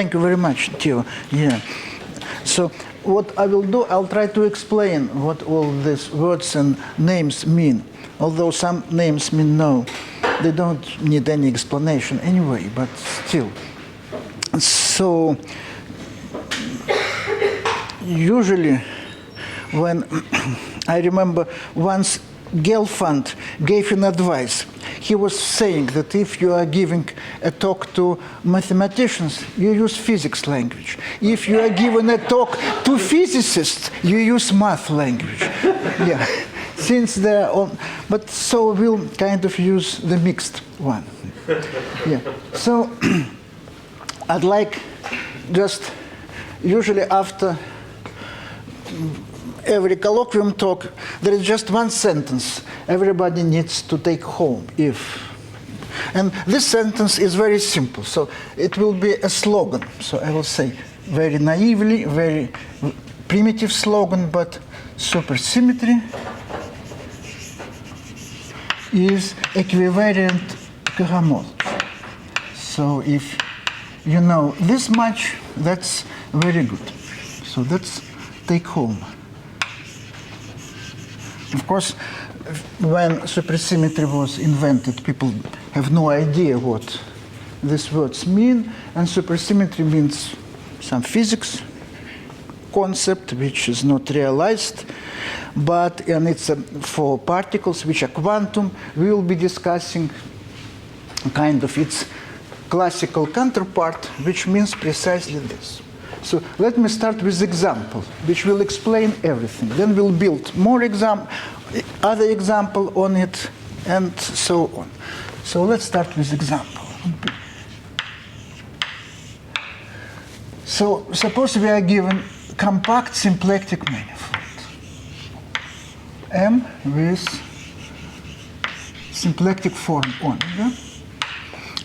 thank you very much, Theo. Yeah. So what I will do, I'll try to explain what all these words and names mean. Although some names mean no, they don't need any explanation anyway, but still. So usually when I remember once Gelfand gave an advice. He was saying that if you are giving a talk to mathematicians, you use physics language. If you are giving a talk to physicists, you use math language. Yeah, since they're on, but so we'll kind of use the mixed one. Yeah, so I'd like just usually after every colloquium talk, there is just one sentence everybody needs to take home. And this sentence is very simple, so it will be a slogan. So I will say very naively, very primitive slogan, but supersymmetry is equivariant cohomology. So if you know this much, that's very good. So that's take home. Of course, when supersymmetry was invented, people have no idea what these words mean, and supersymmetry means some physics concept which is not realized, and it's for particles which are quantum. We will be discussing kind of its classical counterpart, which means precisely this. So let me start with example, which will explain everything. Then we'll build more other example on it, and so on. So let's start with example. So suppose we are given compact symplectic manifold M with symplectic form omega,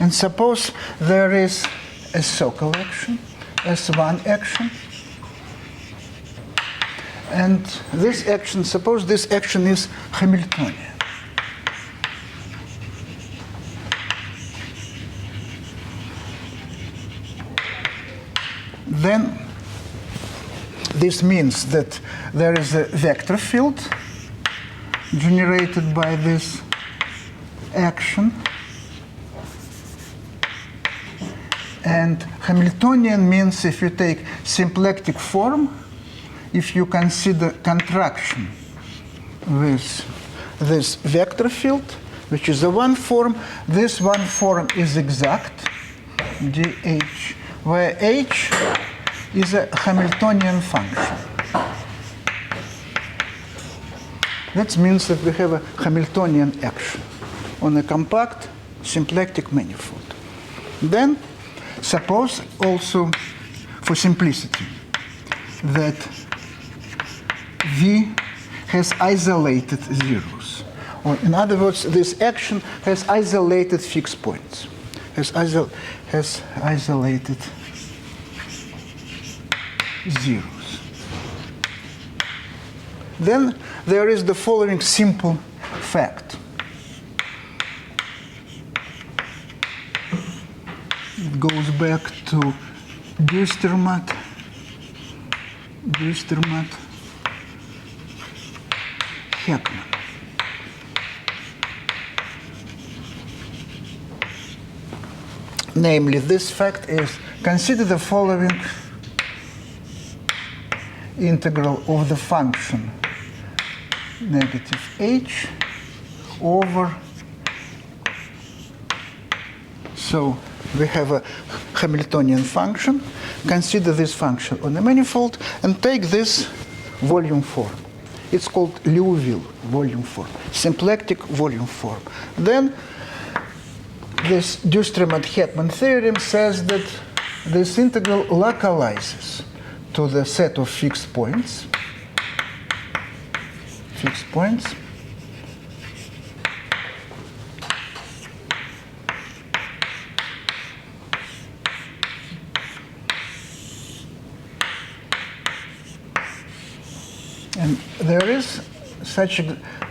and suppose there is a Sokal action, S1 action, and this action, suppose this action is Hamiltonian. Then this means that there is a vector field generated by this action. And Hamiltonian means if you take symplectic form, if you consider contraction with this vector field, which is a one form, this one form is exact, dh, where h is a Hamiltonian function. That means that we have a Hamiltonian action on a compact symplectic manifold. Then suppose also, for simplicity, that V has isolated zeros. Or in other words, this action has isolated fixed points, has isolated zeros. Then there is the following simple fact. It goes back to Duistermaat-Heckman. Namely, this fact is, consider the following integral of the function negative h over, so we have a Hamiltonian function. Consider this function on a manifold and take this volume form. It's called Liouville volume form, symplectic volume form. Then this Duistermaat-Heckman theorem says that this integral localizes to the set of fixed points. And there is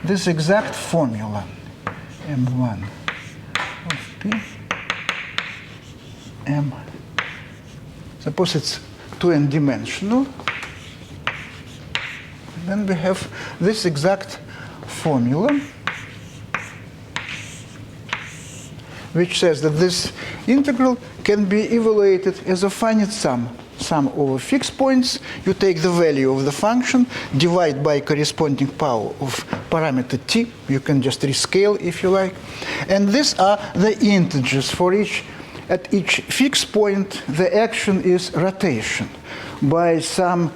this exact formula, M1 of P, M Suppose it's 2n dimensional. Then we have this exact formula, which says that this integral can be evaluated as a finite sum over fixed points. You take the value of the function, divide by corresponding power of parameter t. You can just rescale if you like. And these are the integers for at each fixed point. The action is rotation by some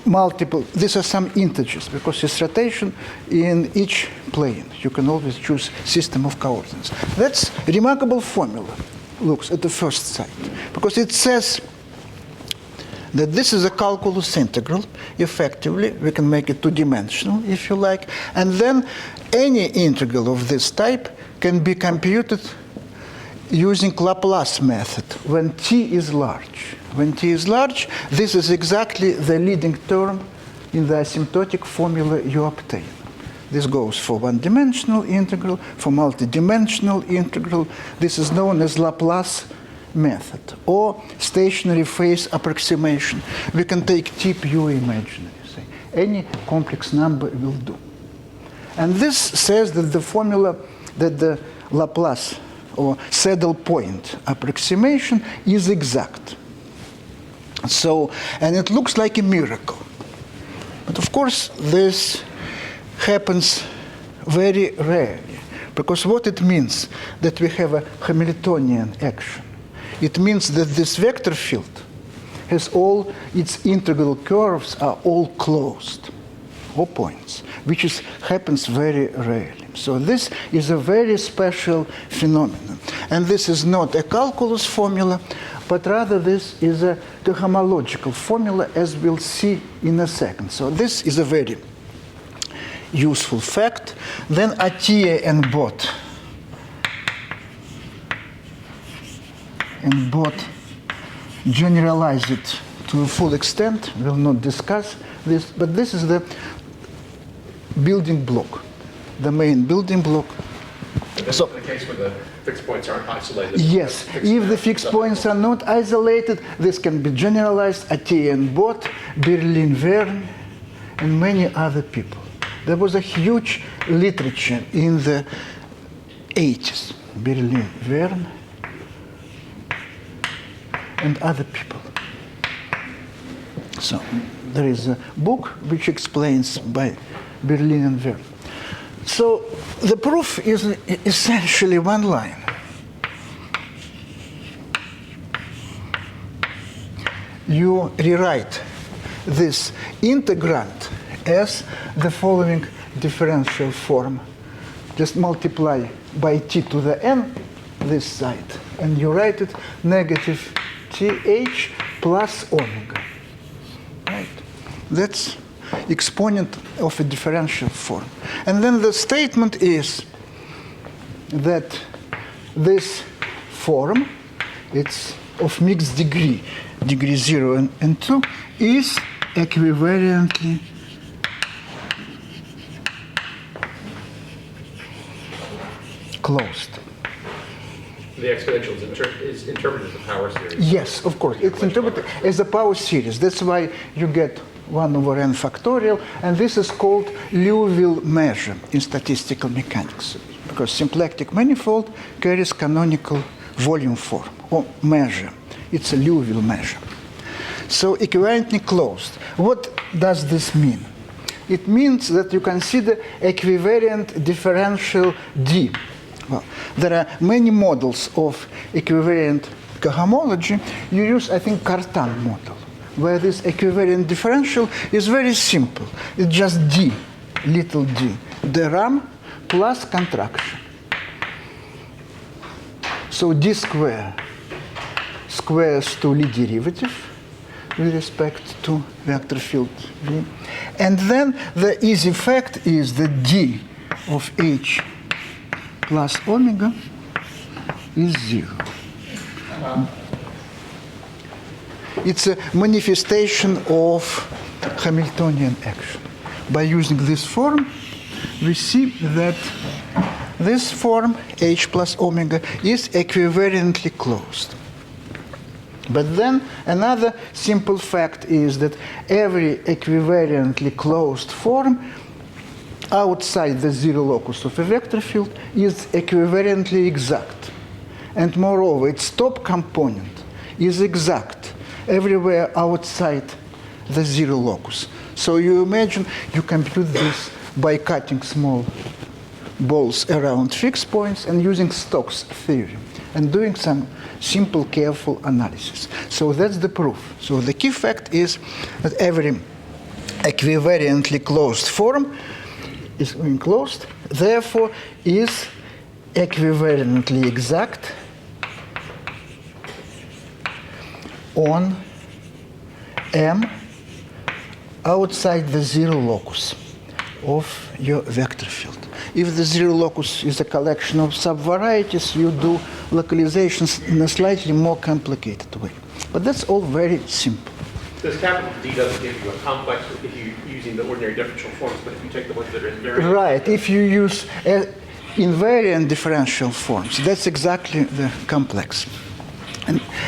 multiple. These are some integers because it's rotation in each plane. You can always choose system of coordinates. That's a remarkable formula, looks at the first sight, because it says that this is a calculus integral. Effectively, we can make it two-dimensional, if you like. And then any integral of this type can be computed using Laplace method when t is large. When t is large, this is exactly the leading term in the asymptotic formula you obtain. This goes for one-dimensional integral, for multi-dimensional integral. This is known as Laplace method, or stationary phase approximation. We can take t pure imaginary. Say. Any complex number will do. And this says that the formula, that the Laplace or saddle point approximation is exact. So, and it looks like a miracle. But of course, this happens very rarely, because what it means that we have a Hamiltonian action. It means that this vector field has all its integral curves are all closed, all points, which happens very rarely. So this is a very special phenomenon. And this is not a calculus formula, but rather this is a cohomological formula, as we'll see in a second. So this is a very useful fact. Then Atiyah and Bott generalize it to a full extent. We'll not discuss this, but this is the building block, the main building block. So, in the case where the fixed points aren't isolated. Yes, if the fixed points are not isolated, this can be generalized. Atiyah and Bott, Berlin-Verne, and many other people. There was a huge literature in the 80s. Berlin-Verne and other people. So there is a book which explains by Berlin and Verne. So the proof is essentially one line. You rewrite this integrand as the following differential form. Just multiply by t to the n this side, and you write it negative th plus omega. Right? That's exponent of a differential form. And then the statement is that this form, it's of mixed degree 0 and 2, is equivariantly closed. The exponential is interpreted as a power series. Yes, of course. It's interpreted as a power series. That's why you get 1 over n factorial, and this is called Liouville measure in statistical mechanics, because symplectic manifold carries canonical volume form, or measure. It's a Liouville measure. So equivariantly closed. What does this mean? It means that you consider equivariant differential D. Well, there are many models of equivariant cohomology. You use, I think, Cartan model, where this equivariant differential is very simple. It's just d, little d, Dirac plus contraction. So d square squares to Lie derivative with respect to vector field V. And then the easy fact is that d of h plus omega is 0. It's a manifestation of Hamiltonian action. By using this form, we see that this form, h plus omega, is equivariantly closed. But then another simple fact is that every equivariantly closed form outside the zero locus of a vector field is equivariantly exact. And moreover, its top component is exact everywhere outside the zero locus. So you imagine you compute this by cutting small balls around fixed points and using Stokes' theorem and doing some simple, careful analysis. So that's the proof. So the key fact is that every equivariantly closed form is enclosed, therefore is equivariantly exact on M outside the zero locus of your vector field. If the zero locus is a collection of subvarieties, you do localizations in a slightly more complicated way. But that's all very simple. This capital D doesn't give you a complex if you're using the ordinary differential forms, but if you take the ones that are invariant. Right, if you use invariant differential forms, that's exactly the complex.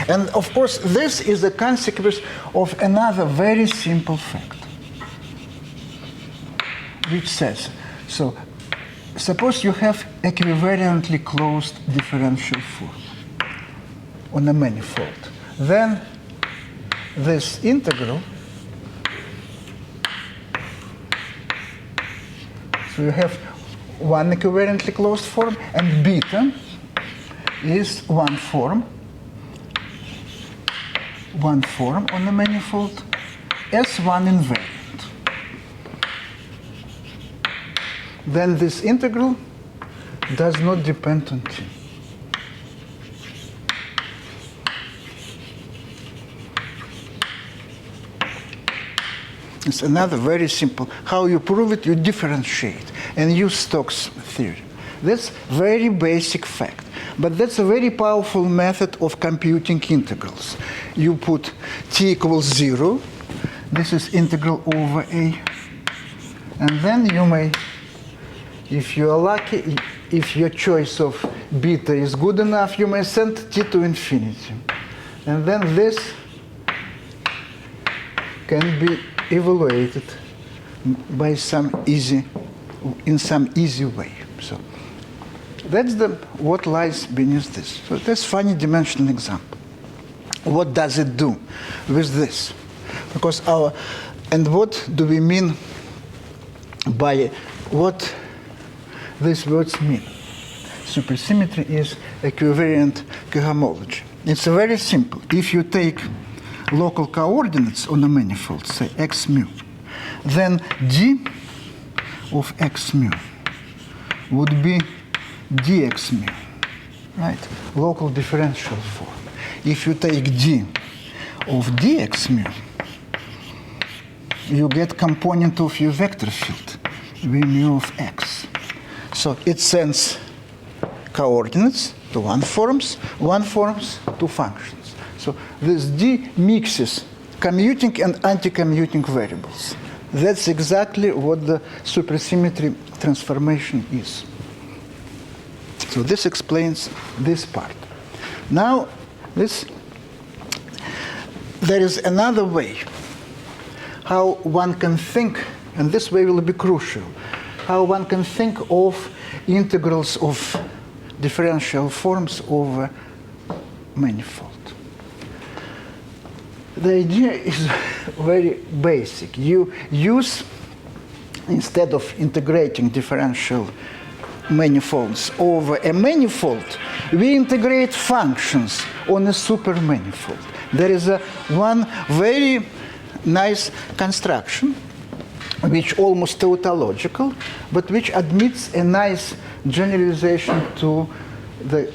And of course, this is the consequence of another very simple fact, which says, so suppose you have equivariantly closed differential form on a manifold. Then this integral, so you have one equivariantly closed form, and beta is one form on the manifold as one invariant. Then this integral does not depend on t. It's another very simple. How you prove it, you differentiate and use Stokes' theorem. That's very basic fact. But that's a very powerful method of computing integrals. You put t equals 0. This is integral over a. And then you may, if you are lucky, if your choice of beta is good enough, you may send t to infinity. And then this can be evaluated by in some easy way. So that's what lies beneath this. So that's funny dimensional example. What does it do with this? Because and what do we mean by what these words mean? Supersymmetry is equivariant cohomology. It's very simple. If you take local coordinates on a manifold, say x mu, then d of x mu would be dx mu, right? Local differential form. If you take d of dx mu, you get component of your vector field, v mu of x. So it sends coordinates to one forms to functions. So this d mixes commuting and anti-commuting variables. That's exactly what the supersymmetry transformation is. So this explains this part. Now, there is another way how one can think, and this way will be crucial, how one can think of integrals of differential forms over manifold. The idea is very basic. You use, instead of integrating differential manifolds over a manifold, we integrate functions on a supermanifold. There is one very nice construction, which almost tautological, but which admits a nice generalization to the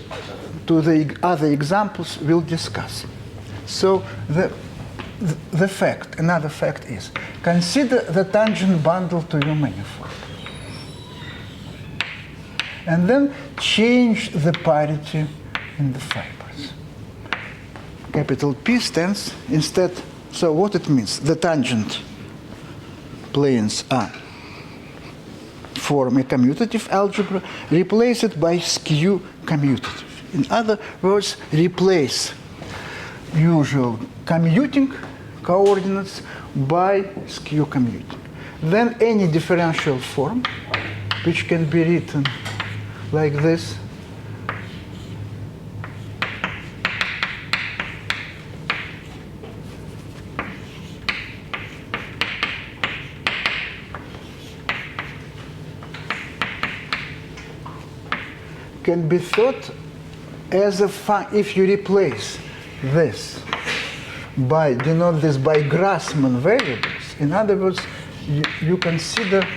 other examples we'll discuss. So another fact is, consider the tangent bundle to your manifold. And then change the parity in the fibers. Capital P stands instead, so what it means? The tangent planes are form a commutative algebra, replace it by skew commutative. In other words, replace usual commuting coordinates by skew commuting. Then any differential form, which can be written like this, can be thought as a if you replace this by, denote this by Grassmann variables. In other words, you consider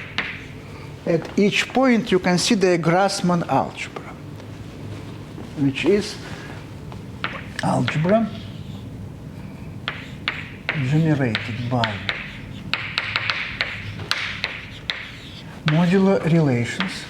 at each point you consider a Grassmann algebra, which is algebra generated by modular relations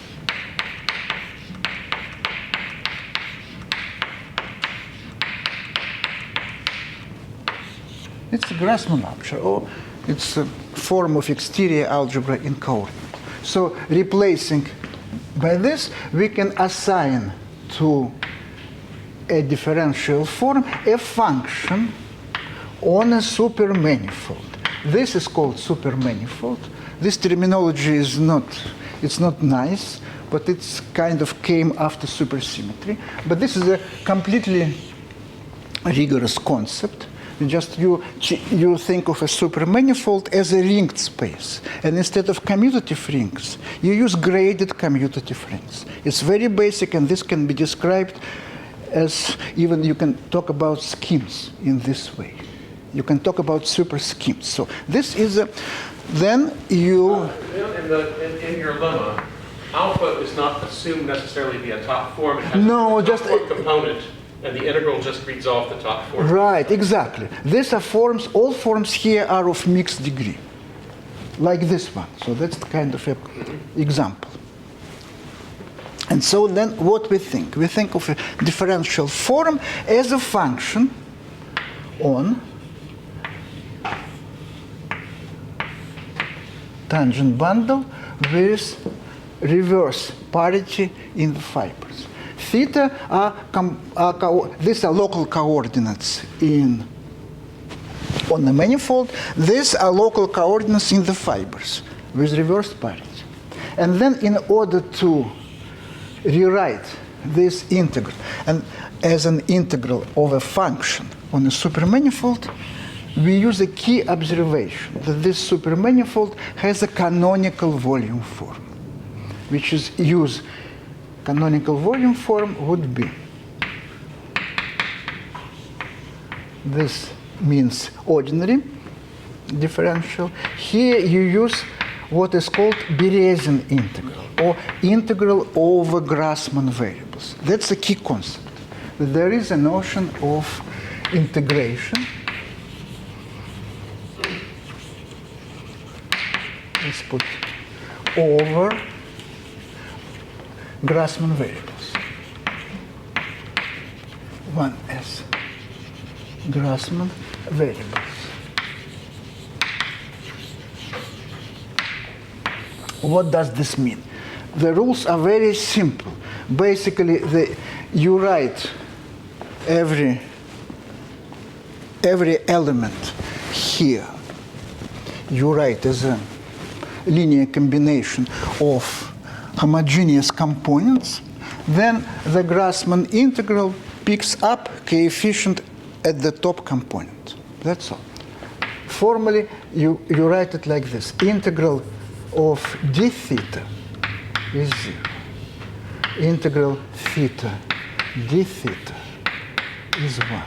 It's a Grassmann algebra, or it's a form of exterior algebra in coordinate. So replacing by this, we can assign to a differential form a function on a supermanifold. This is called supermanifold. This terminology is it's not nice, but it's kind of came after supersymmetry. But this is a completely rigorous concept. You think of a supermanifold as a ringed space, and instead of commutative rings, you use graded commutative rings. It's very basic, and this can be described as even you can talk about schemes in this way. You can talk about super schemes. So this is a then you. In your lemma, alpha is not assumed necessarily to be a top form. It has No, a top just form component. And the integral just reads off the top form. Right, exactly. These are forms, all forms here are of mixed degree, like this one. So that's kind of an example. And so then what we think? We think of a differential form as a function on tangent bundle with reverse parity in the fibers. Theta these are local coordinates on the manifold. These are local coordinates in the fibers with reverse parity. And then in order to rewrite this integral and as an integral of a function on a supermanifold, we use a key observation that this supermanifold has a canonical volume form, which is used. Canonical volume form would be, this means ordinary differential. Here you use what is called Berezin integral, or integral over Grassmann variables. That's a key concept. There is a notion of integration. Let's put over Grassmann variables. One as Grassmann variables. What does this mean? The rules are very simple. Basically, you write every element here. You write as a linear combination of homogeneous components, then the Grassmann integral picks up coefficient at the top component. That's all. Formally, you write it like this. Integral of d theta is 0. Integral theta d theta is 1.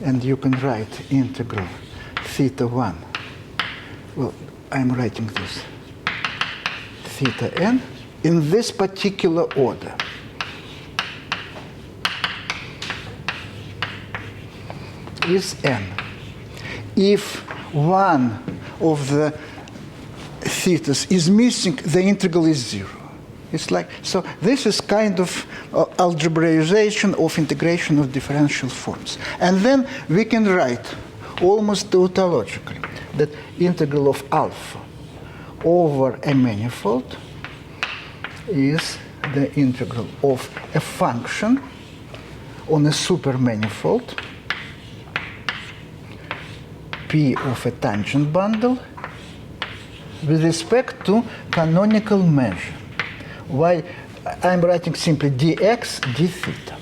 And you can write integral theta 1. Well, I'm writing this. Theta n in this particular order. Is n. If one of the thetas is missing, the integral is 0. It's like, so this is kind of algebraization of integration of differential forms. And then we can write almost tautologically that integral of alpha over a manifold is the integral of a function on a supermanifold P of a tangent bundle with respect to canonical measure. Why I'm writing simply dx d theta,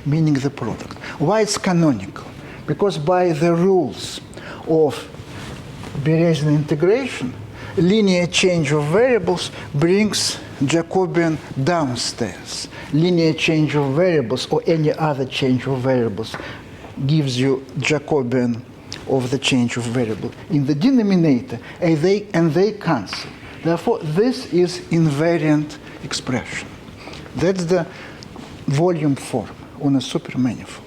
meaning the product. Why it's canonical? Because by the rules of Bayesian integration, linear change of variables brings Jacobian downstairs. Linear change of variables or any other change of variables gives you Jacobian of the change of variable in the denominator, and they cancel. Therefore, this is invariant expression. That's the volume form on a supermanifold.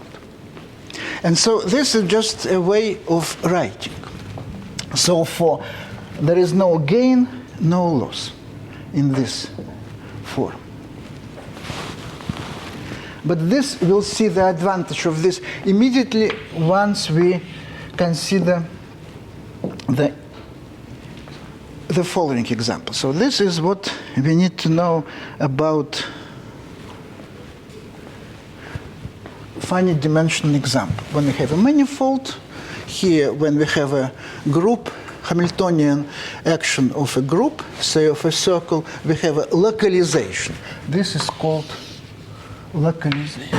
And so this is just a way of writing. So there is no gain, no loss in this form. But this, we'll see the advantage of this immediately once we consider the following example. So this is what we need to know about finite dimensional example. When we have a manifold, here when we have a group, Hamiltonian action of a group, say of a circle, we have a localization. This is called localization.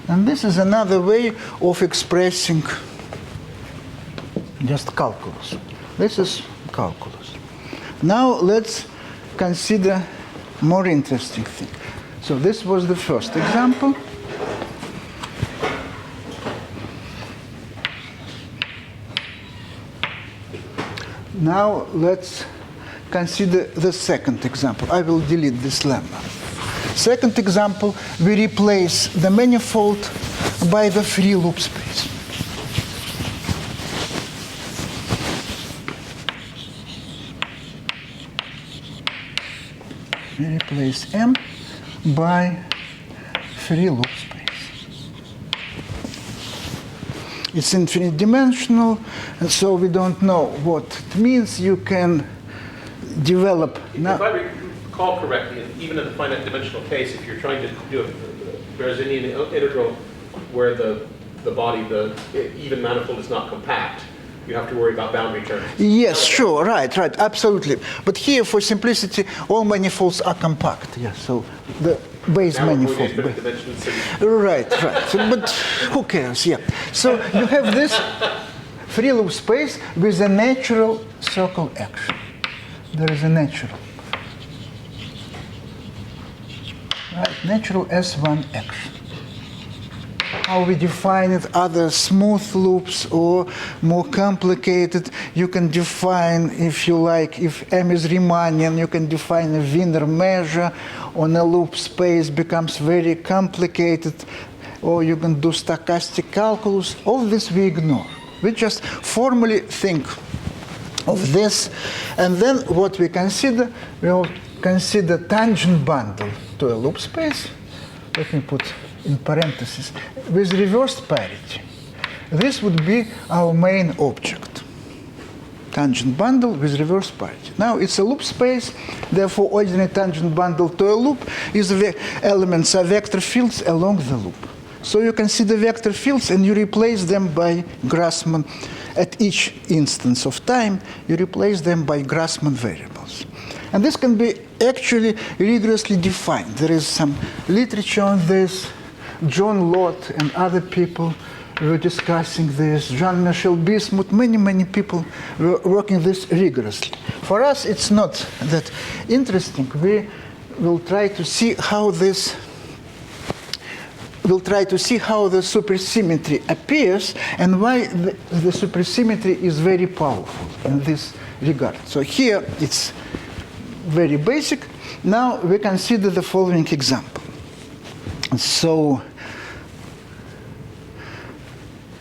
And this is another way of expressing just calculus. This is calculus. Now let's consider more interesting thing. So this was the first example. Now let's consider the second example. I will delete this lemma. Second example, we replace the manifold by the free loop space. We replace M by free loop space. It's infinite dimensional, and so we don't know what it means. You can develop. If I recall correctly, even in the finite dimensional case, if you're trying to do a Berzinian integral where the body, the even manifold is not compact, you have to worry about boundary terms. Yes, sure, right, absolutely. But here, for simplicity, all manifolds are compact. Yes, so the base manifold. Right. So, but who cares? Yeah. So you have this free loop space with a natural circle action. There is a natural. Right, natural S1 action. How we define it, other smooth loops or more complicated, you can define, if you like, if M is Riemannian, you can define a Wiener measure on a loop space, becomes very complicated, or you can do stochastic calculus. All this we ignore. We just formally think of this, and then what we consider, we'll consider tangent bundle to a loop space. Let me put in parentheses, with reversed parity. This would be our main object. Tangent bundle with reverse parity. Now it's a loop space, therefore ordinary tangent bundle to a loop is the elements are vector fields along the loop. So you consider vector fields and you replace them by Grassmann. At each instance of time, you replace them by Grassmann variables. And this can be actually rigorously defined. There is some literature on this. John Lott and other people were discussing this. Jean-Michel Bismuth, many people were working this rigorously. For us, it's not that interesting. We will try to see how this. We'll try to see how the supersymmetry appears and why the supersymmetry is very powerful in this regard. So here it's very basic. Now we consider the following example. So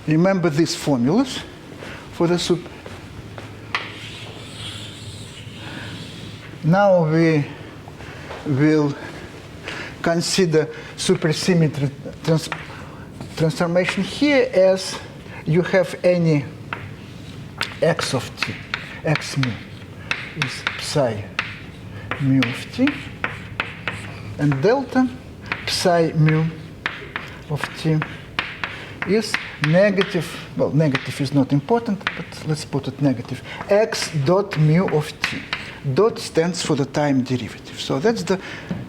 remember these formulas for the super. Now we will consider supersymmetry transformation here as you have any x of t, x mu is psi mu of t, and delta psi mu of t is negative, well, negative is not important, but let's put it negative, x dot mu of t. Dot stands for the time derivative. So that's the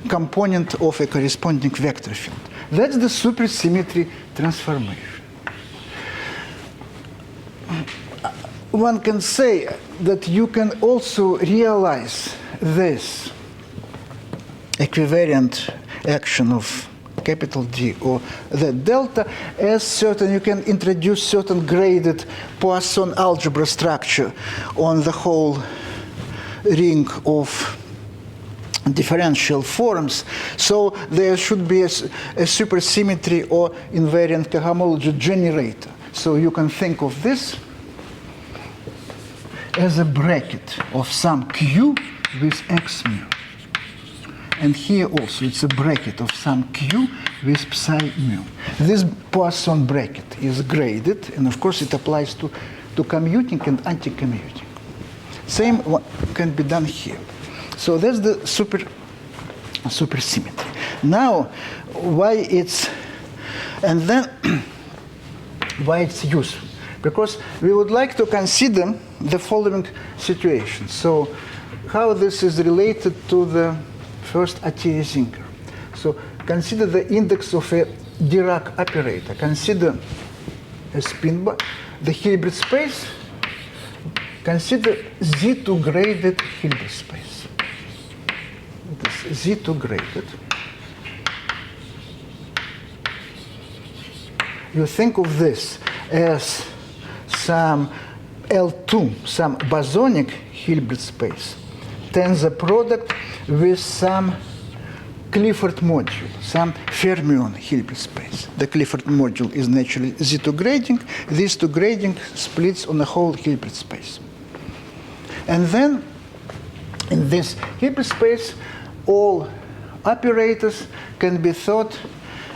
component of a corresponding vector field. That's the supersymmetry transformation. One can say that you can also realize this equivariant action of capital D or the delta as certain, you can introduce certain graded Poisson algebra structure on the whole ring of differential forms. So there should be a supersymmetry or invariant cohomology generator. So you can think of this as a bracket of some q with x mu. And here also it's a bracket of some q with psi mu. This Poisson bracket is graded, and of course it applies to commuting and anti-commuting. Same can be done here. So that's the supersymmetry. Now, why it's useful? Because we would like to consider the following situation. So, how this is related to the first Atiyah-Singer. So, consider the index of a Dirac operator. Consider a spin bar, the Hilbert space. Consider Z2 graded Hilbert space. This Z2 graded. You think of this as some L2, some bosonic Hilbert space, tensor product with some Clifford module, some fermion Hilbert space. The Clifford module is naturally Z2 grading. These two grading splits on the whole Hilbert space. And then in this Hilbert space, all operators can be thought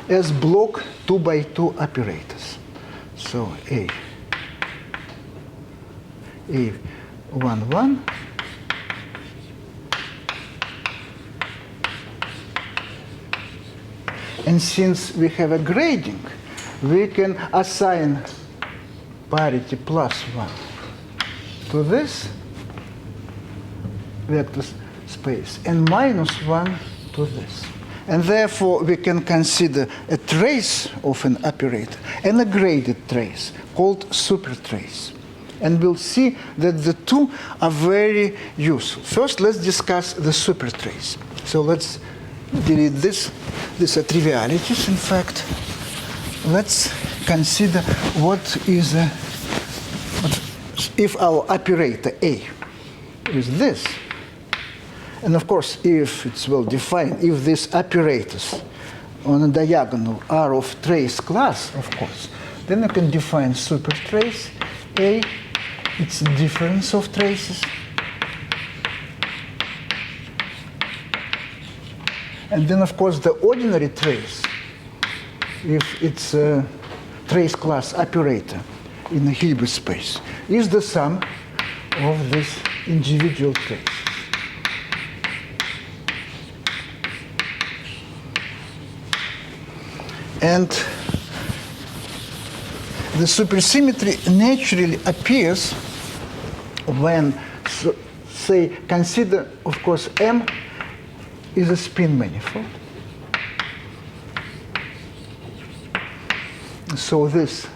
as block 2 by 2 operators. So A11, and since we have a grading, we can assign parity +1 to this vector space and -1 to this. And therefore, we can consider a trace of an operator and a graded trace called supertrace. And we'll see that the two are very useful. First, let's discuss the supertrace. So let's delete this. These are trivialities, in fact. Let's consider what is if our operator A is this. And of course, if it's well defined, if these operators on a diagonal are of trace class, of course, then you can define supertrace A. It's the difference of traces. And then, of course, the ordinary trace, if it's a trace class operator in a Hilbert space, is the sum of these individual traces. And the supersymmetry naturally appears when, say, consider, of course, M is a spin manifold. So this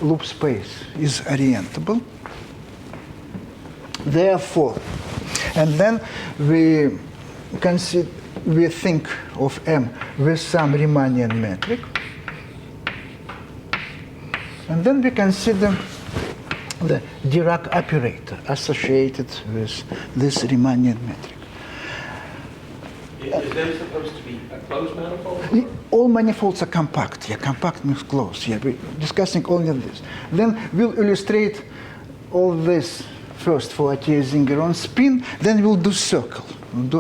loop space is orientable. Therefore, and then we think of M with some Riemannian metric. And then we consider the Dirac operator associated with this Riemannian metric. Is M supposed to be a closed manifold? All manifolds are compact. Yeah, compact means closed. Yeah, we're discussing only this. Then we'll illustrate all this first for Atiyah-Singer on spin. Then we'll do circle.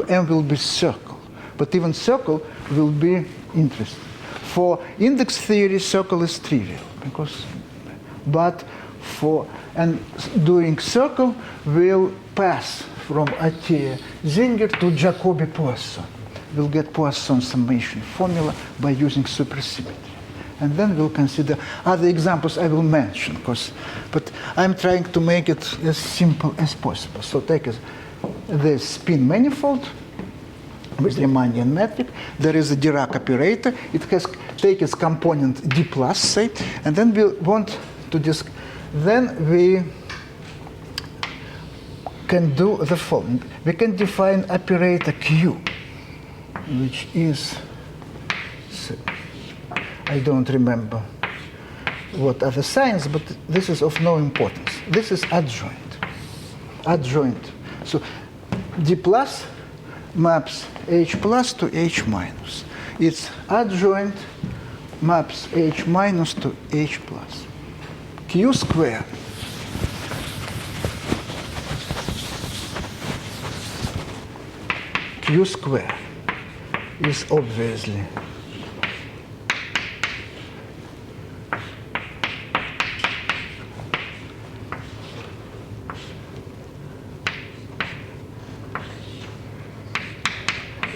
M will be circle. But even circle will be interesting. For index theory, circle is trivial and doing circle will pass from Atiyah-Singer to Jacobi-Poisson. We'll get Poisson summation formula by using supersymmetry. and then we'll consider other examples I will mention, but I'm trying to make it as simple as possible. So take this spin manifold with Riemannian metric. There is a Dirac operator. It has take its component d plus, say, and then we want to then we can do the following. We can define operator Q, which is, I don't remember what are the signs, but this is of no importance. This is adjoint. Adjoint. So d plus maps h plus to h minus. Its adjoint maps h minus to h plus. Q squared Q squared is obviously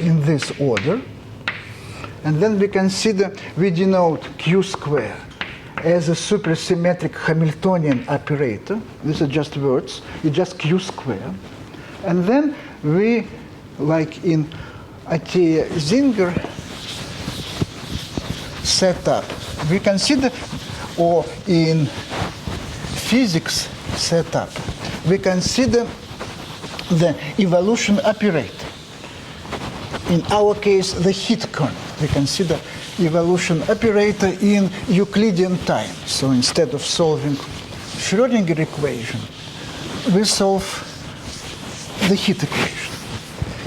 in this order, and then we denote Q squared as a supersymmetric Hamiltonian operator. These are just words. It's just Q squared, and then we, like in Atiyah-Singer setup, we consider, or in physics setup, we consider the evolution operator. In our case, the heat kernel. We consider evolution operator in Euclidean time. So instead of solving Schrödinger equation, we solve the heat equation.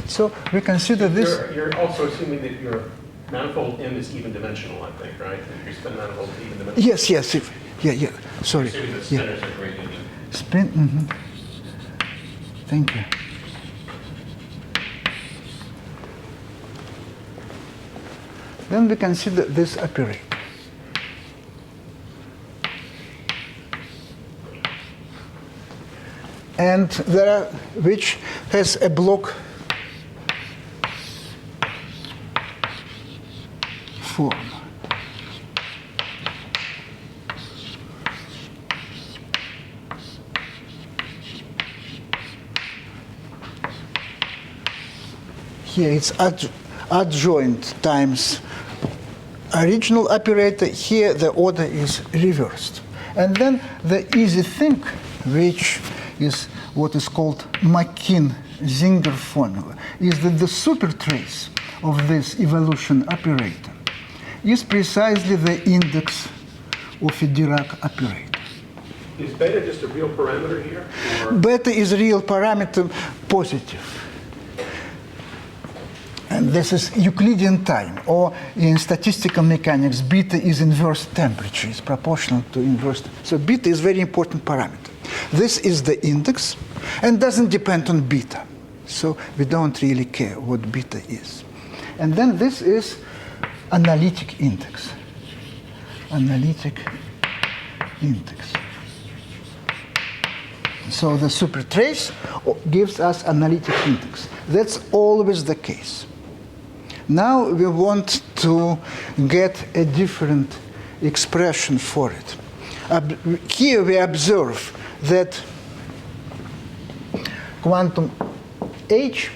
So we consider this. You're also assuming that your manifold M is even dimensional, I think, right? Your spin manifold is even dimensional. Yes, yes. Yeah. Sorry. Assuming the spinors are great union. Spin. Mm-hmm. Thank you. Then we consider this operator. And which has a block form. Here it's adjoint times original operator. Here the order is reversed. And then the easy thing, which is what is called McKean-Singer formula, is that the supertrace of this evolution operator is precisely the index of a Dirac operator. Is beta just a real parameter here? Or? Beta is a real parameter, positive. And this is Euclidean time, or in statistical mechanics, beta is inverse temperature, it's proportional to inverse. So beta is a very important parameter. This is the index, and doesn't depend on beta. So we don't really care what beta is. And then this is analytic index. Analytic index. So the supertrace gives us analytic index. That's always the case. Now we want to get a different expression for it. Here we observe that quantum H,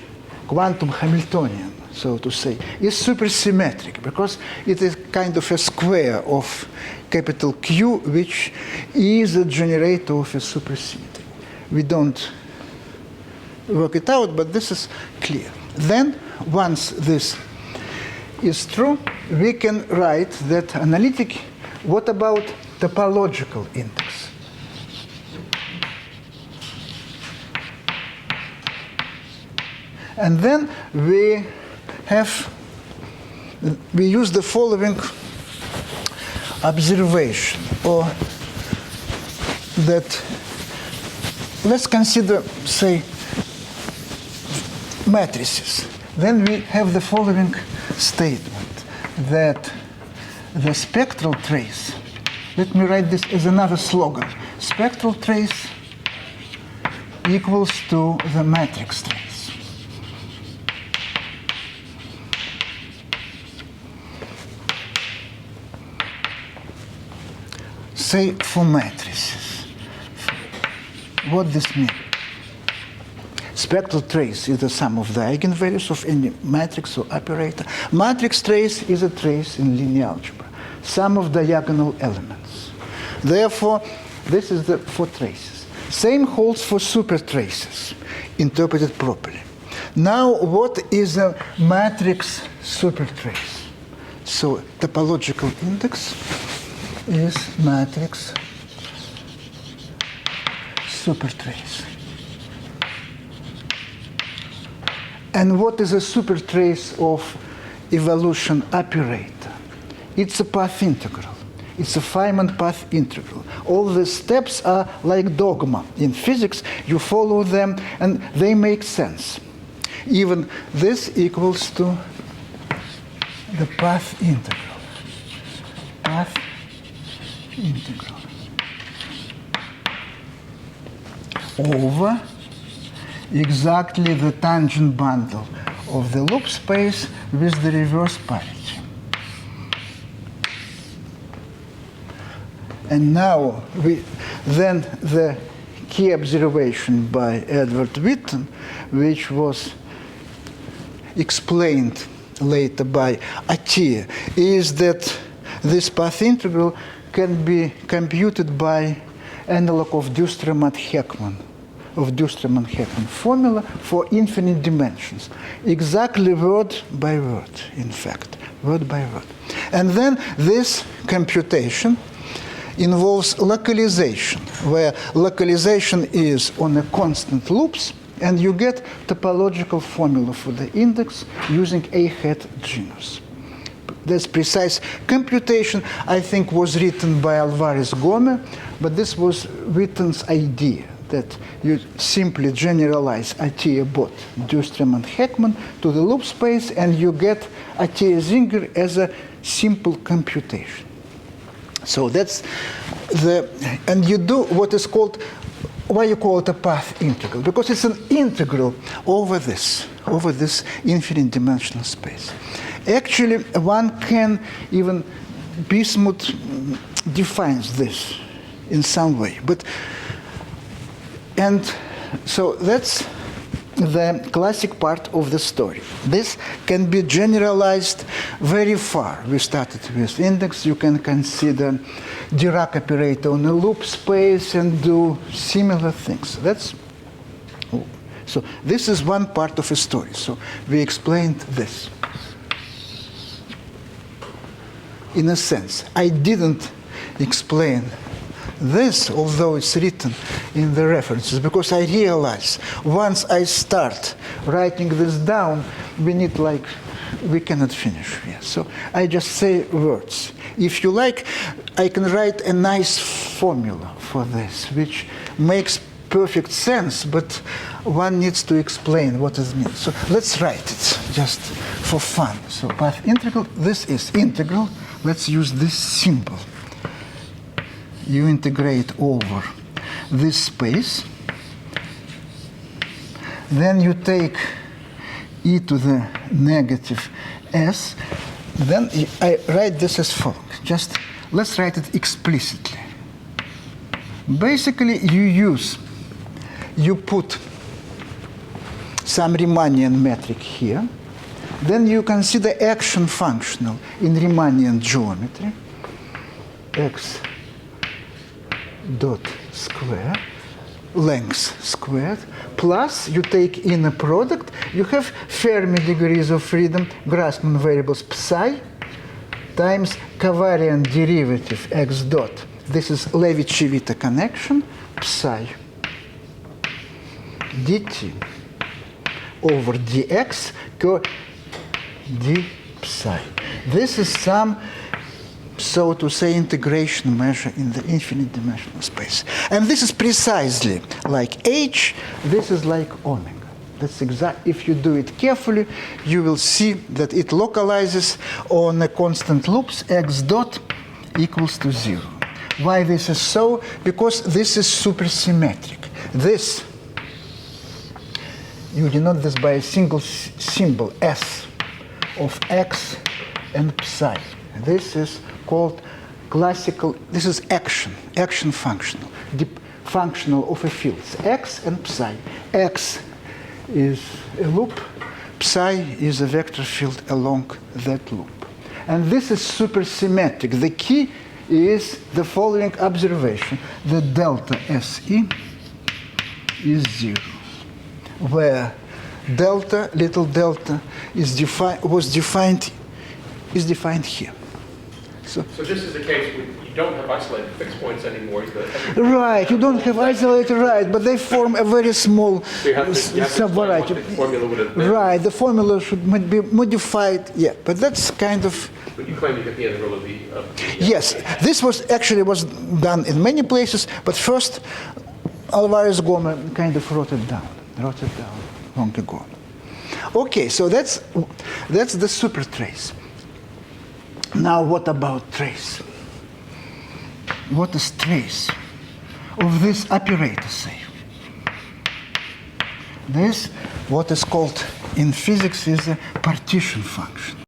quantum Hamiltonian, so to say, is supersymmetric because it is kind of a square of capital Q, which is a generator of a supersymmetry. We don't work it out, but this is clear. Then, once this is true, we can write that analytic. What about topological index? And then we use the following observation, or that let's consider, say, matrices. Then we have the following statement, that the spectral trace, let me write this as another slogan, spectral trace equals to the matrix trace. say for matrices. What this means? Spectral trace is the sum of the eigenvalues of any matrix or operator. Matrix trace is a trace in linear algebra, sum of diagonal elements. Therefore, this is the for traces. Same holds for supertraces, interpreted properly. Now, what is a matrix supertrace? So, topological index is matrix supertrace. And what is a supertrace of evolution operator? It's a path integral. It's a Feynman path integral. All the steps are like dogma. In physics, you follow them and they make sense. Even this equals to the path integral. Path integral. Over exactly the tangent bundle of the loop space with the reverse parity. And now, then the key observation by Edward Witten, which was explained later by Atiyah, is that this path integral can be computed by analog of Duistermaat-Heckman, formula for infinite dimensions. Exactly word by word, in fact, word by word. And then this computation involves localization, where localization is on a constant loops, and you get topological formula for the index using a hat genus. This precise computation, I think, was written by Alvarez Gomez, but this was Witten's idea, that you simply generalize Atiyah-Bot Duistermaat-Heckman to the loop space, and you get Atiyah-Singer as a simple computation. So that's and you do what is called, why you call it a path integral? Because it's an integral over this infinite dimensional space. Actually, one can even, Bismuth defines this in some way. And so that's the classic part of the story. This can be generalized very far. We started with index. You can consider Dirac operator on a loop space and do similar things. So this is one part of a story. So we explained this. In a sense, I didn't explain this, although it's written in the references, because I realize once I start writing this down, we cannot finish. Yeah. So I just say words. If you like, I can write a nice formula for this, which makes perfect sense, but one needs to explain what it means. So let's write it just for fun. So path integral, this is integral. Let's use this symbol. You integrate over this space. Then you take e to the negative s. Then I write this as follows. Just let's write it explicitly. Basically, you put some Riemannian metric here. Then you consider action functional in Riemannian geometry. X dot square, length squared, plus you take inner product. You have Fermi degrees of freedom, Grassmann variables psi, times covariant derivative x dot. This is Levi-Civita connection, psi dt over dx d psi. This is some, so to say, integration measure in the infinite dimensional space. And this is precisely like h, this is like omega. That's exact. If you do it carefully, you will see that it localizes on a constant loops x dot equals to 0. Why this is so? Because this is supersymmetric. This, you denote this by a single symbol, S, of x and psi. This is called classical, this is action functional, functional of a field, x and psi. X is a loop, psi is a vector field along that loop. And this is supersymmetric. The key is the following observation, that delta SE is 0, where delta, little delta, is defined here. So this is the case where you don't have isolated fixed points anymore. Right, you don't have isolated, right, but they form a very small So you have to subvariety. what the formula would have been. Right, the formula should be modified, yeah, but that's kind of... But you claim you get the integral of the Yes, this was done in many places, but first Alvarez Gomez kind of wrote it down long ago. Okay, so that's the super trace. Now what about trace? What is trace of this operator, say? This, what is called in physics, is a partition function.